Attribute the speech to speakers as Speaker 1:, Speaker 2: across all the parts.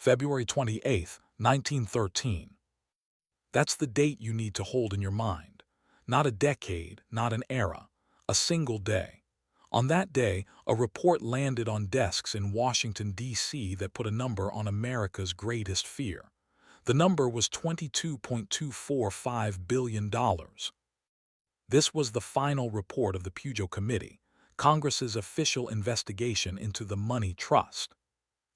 Speaker 1: February 28, 1913. That's the date you need to hold in your mind. Not a decade, not an era, a single day. On that day, a report landed on desks in Washington, D.C. that put a number on America's greatest fear. The number was $22.245 billion. This was the final report of the Pujo Committee, Congress's official investigation into the money trust.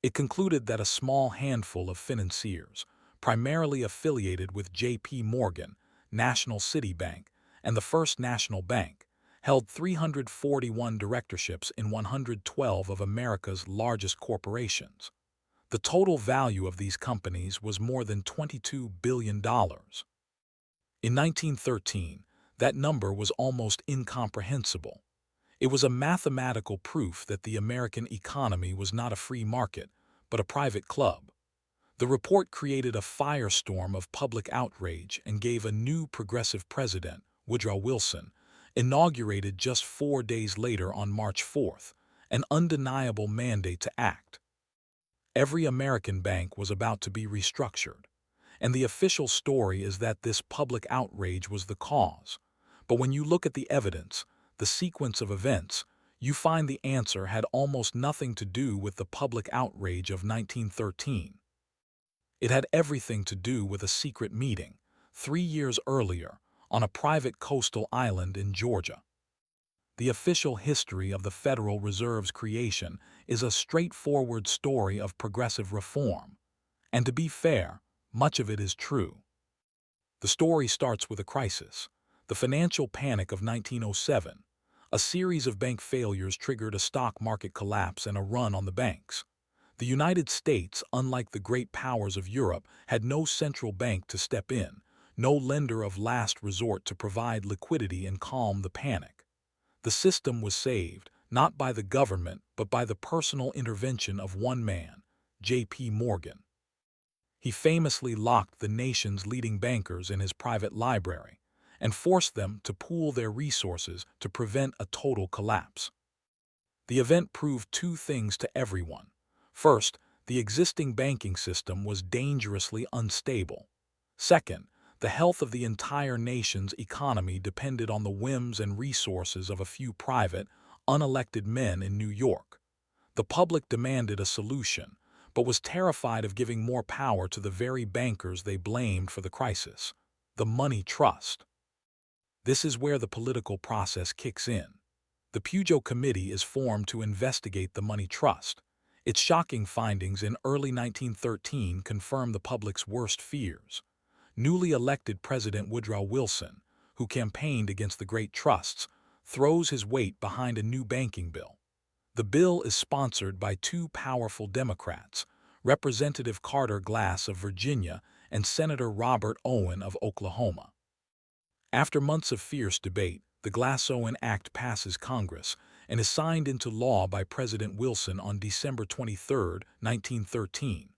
Speaker 1: It concluded that a small handful of financiers, primarily affiliated with J.P. Morgan, National City Bank, and the First National Bank, held 341 directorships in 112 of America's largest corporations. The total value of these companies was more than $22 billion. In 1913, that number was almost incomprehensible. It was a mathematical proof that the American economy was not a free market, but a private club. The report created a firestorm of public outrage and gave a new progressive president, Woodrow Wilson, inaugurated just 4 days later on March 4th, an undeniable mandate to act. Every American bank was about to be restructured, and the official story is that this public outrage was the cause. But when you look at the evidence, the sequence of events, you find the answer had almost nothing to do with the public outrage of 1913. It had everything to do with a secret meeting, 3 years earlier, on a private coastal island in Georgia. The official history of the Federal Reserve's creation is a straightforward story of progressive reform. And to be fair, much of it is true. The story starts with a crisis, the financial panic of 1907. A series of bank failures triggered a stock market collapse and a run on the banks. The United States, unlike the great powers of Europe, had no central bank to step in, no lender of last resort to provide liquidity and calm the panic. The system was saved, not by the government, but by the personal intervention of one man, J.P. Morgan. He famously locked the nation's leading bankers in his private library and forced them to pool their resources to prevent a total collapse. The event proved two things to everyone. First, the existing banking system was dangerously unstable. Second, the health of the entire nation's economy depended on the whims and resources of a few private, unelected men in New York. The public demanded a solution, but was terrified of giving more power to the very bankers they blamed for the crisis, the money trust. This is where the political process kicks in. The Pujo Committee is formed to investigate the money trust. Its shocking findings in early 1913 confirm the public's worst fears. Newly elected President Woodrow Wilson, who campaigned against the great trusts, throws his weight behind a new banking bill. The bill is sponsored by two powerful Democrats, Representative Carter Glass of Virginia and Senator Robert Owen of Oklahoma. After months of fierce debate, the Glass-Owen Act passes Congress and is signed into law by President Wilson on December 23, 1913.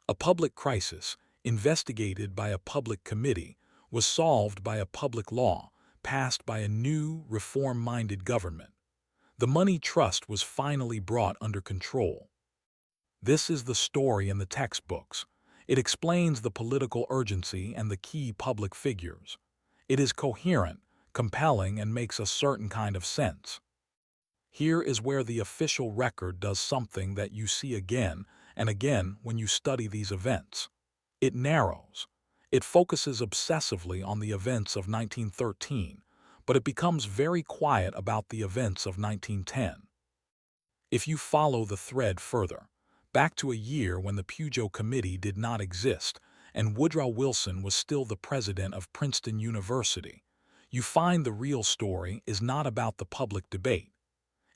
Speaker 1: A public crisis, investigated by a public committee, was solved by a public law passed by a new, reform-minded government. The money trust was finally brought under control. This is the story in the textbooks. It explains the political urgency and the key public figures. It is coherent, compelling, and makes a certain kind of sense. Here is where the official record does something that you see again and again when you study these events. It narrows. It focuses obsessively on the events of 1913, but it becomes very quiet about the events of 1910. If you follow the thread further, back to a year when the Pujo Committee did not exist and Woodrow Wilson was still the president of Princeton University, you find the real story is not about the public debate.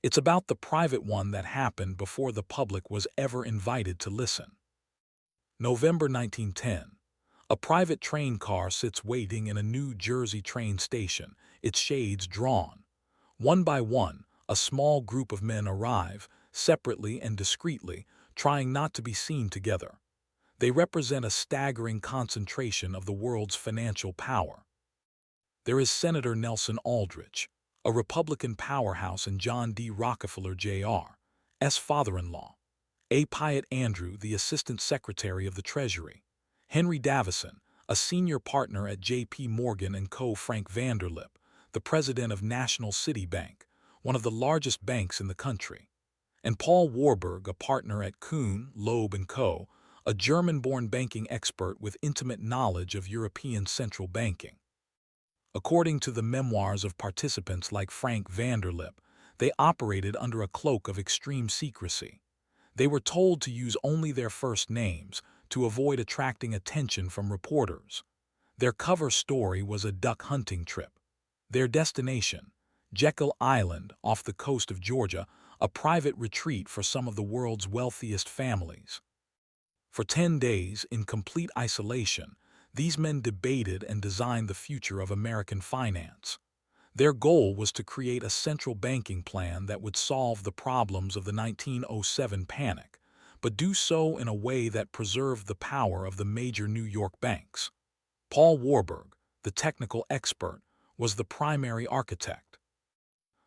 Speaker 1: It's about the private one that happened before the public was ever invited to listen. November 1910. A private train car sits waiting in a New Jersey train station, its shades drawn. One by one, a small group of men arrive, separately and discreetly, trying not to be seen together. They represent a staggering concentration of the world's financial power. There is Senator Nelson Aldrich, a Republican powerhouse, and John D. Rockefeller Jr.'s father-in-law. A. Pyatt Andrew, the Assistant Secretary of the Treasury; Henry Davison, a senior partner at J.P. Morgan and Co. Frank Vanderlip, the president of National City Bank, one of the largest banks in the country; and Paul Warburg, a partner at Kuhn, Loeb and Co., a German-born banking expert with intimate knowledge of European central banking. According to the memoirs of participants like Frank Vanderlip, they operated under a cloak of extreme secrecy. They were told to use only their first names to avoid attracting attention from reporters. Their cover story was a duck hunting trip. Their destination, Jekyll Island off the coast of Georgia, a private retreat for some of the world's wealthiest families. For 10 days, in complete isolation, these men debated and designed the future of American finance. Their goal was to create a central banking plan that would solve the problems of the 1907 panic, but do so in a way that preserved the power of the major New York banks. Paul Warburg, the technical expert, was the primary architect.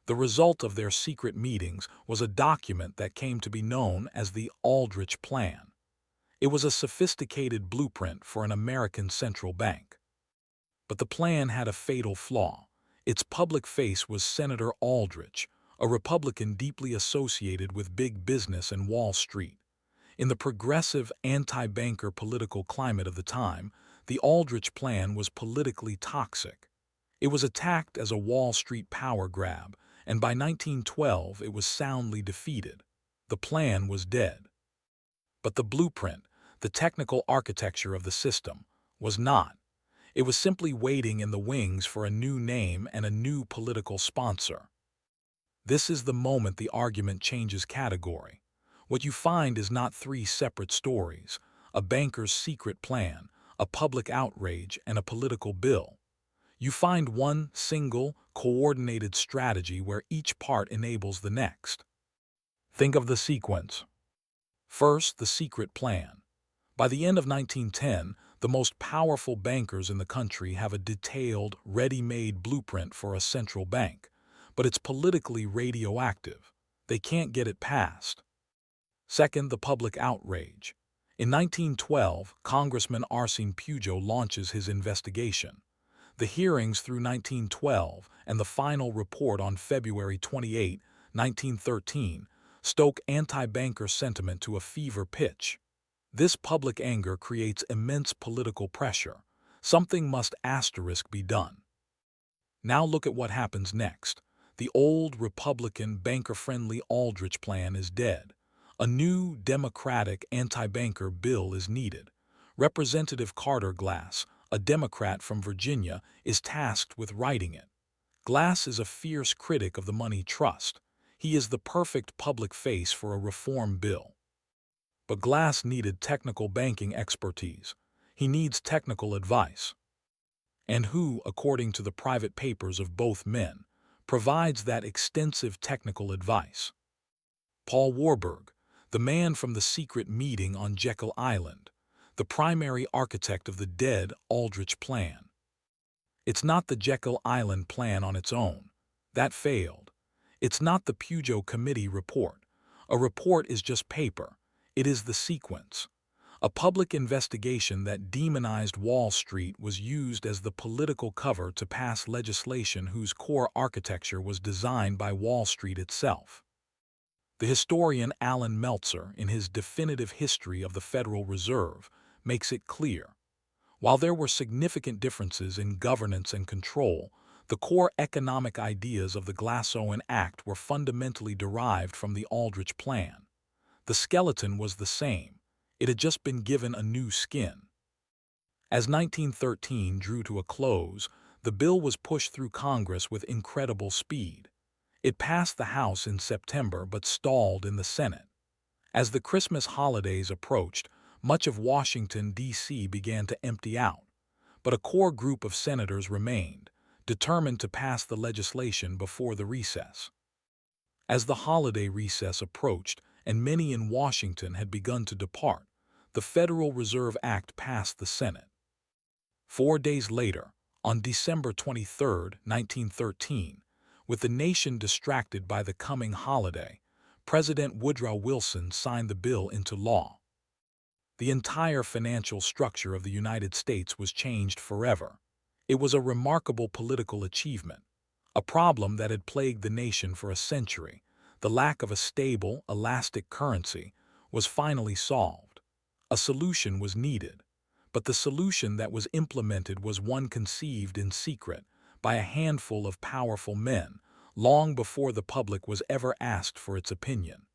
Speaker 1: The result of their secret meetings was a document that came to be known as the Aldrich Plan. It was a sophisticated blueprint for an American central bank. But the plan had a fatal flaw. Its public face was Senator Aldrich, a Republican deeply associated with big business and Wall Street. In the progressive, anti-banker political climate of the time, the Aldrich Plan was politically toxic. It was attacked as a Wall Street power grab, and by 1912 it was soundly defeated. The plan was dead. But the blueprint, the technical architecture of the system, was not. It was simply waiting in the wings for a new name and a new political sponsor. This is the moment the argument changes category. What you find is not 3 separate stories: a banker's secret plan, a public outrage, and a political bill. You find one single, coordinated strategy where each part enables the next. Think of the sequence. First, the secret plan. By the end of 1910, the most powerful bankers in the country have a detailed, ready-made blueprint for a central bank, but it's politically radioactive. They can't get it passed. Second, the public outrage. In 1912, Congressman Arsene Pujo launches his investigation. The hearings through 1912 and the final report on February 28, 1913, stoke anti-banker sentiment to a fever pitch. This public anger creates immense political pressure. Something must be done. Now look at what happens next. The old Republican, banker-friendly Aldrich Plan is dead. A new, democratic, anti-banker bill is needed. Representative Carter Glass, a Democrat from Virginia, is tasked with writing it. Glass is a fierce critic of the money trust. He is the perfect public face for a reform bill. But Glass needed technical banking expertise. He needs technical advice. And who, according to the private papers of both men, provides that extensive technical advice? Paul Warburg, the man from the secret meeting on Jekyll Island, the primary architect of the dead Aldrich Plan. It's not the Jekyll Island plan on its own. That failed. It's not the Pujo Committee report. A report is just paper. It is the sequence. A public investigation that demonized Wall Street was used as the political cover to pass legislation whose core architecture was designed by Wall Street itself. The historian Alan Meltzer, in his definitive history of the Federal Reserve, makes it clear. While there were significant differences in governance and control, the core economic ideas of the Glass-Owen Act were fundamentally derived from the Aldrich Plan. The skeleton was the same. It had just been given a new skin. As 1913 drew to a close, the bill was pushed through Congress with incredible speed. It passed the House in September but stalled in the Senate. As the Christmas holidays approached, much of Washington, D.C. began to empty out. But a core group of senators remained, determined to pass the legislation before the recess. As the holiday recess approached, and many in Washington had begun to depart, the Federal Reserve Act passed the Senate. 4 days later, on December 23, 1913, with the nation distracted by the coming holiday, President Woodrow Wilson signed the bill into law. The entire financial structure of the United States was changed forever. It was a remarkable political achievement. A problem that had plagued the nation for a century, the lack of a stable, elastic currency, was finally solved. A solution was needed, but the solution that was implemented was one conceived in secret by a handful of powerful men, long before the public was ever asked for its opinion.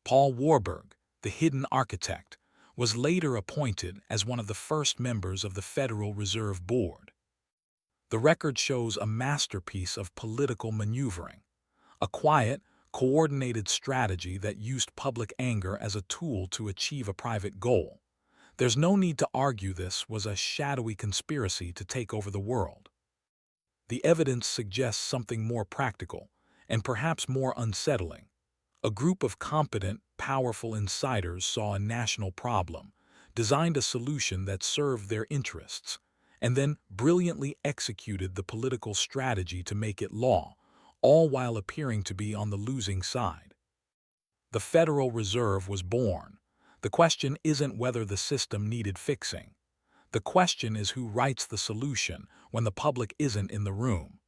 Speaker 1: Paul Warburg, the hidden architect, was later appointed as one of the first members of the Federal Reserve Board. The record shows a masterpiece of political maneuvering, a quiet, coordinated strategy that used public anger as a tool to achieve a private goal. There's no need to argue this was a shadowy conspiracy to take over the world. The evidence suggests something more practical, and perhaps more unsettling. A group of competent, powerful insiders saw a national problem, designed a solution that served their interests, and then brilliantly executed the political strategy to make it law, all while appearing to be on the losing side. The Federal Reserve was born. The question isn't whether the system needed fixing. The question is who writes the solution when the public isn't in the room.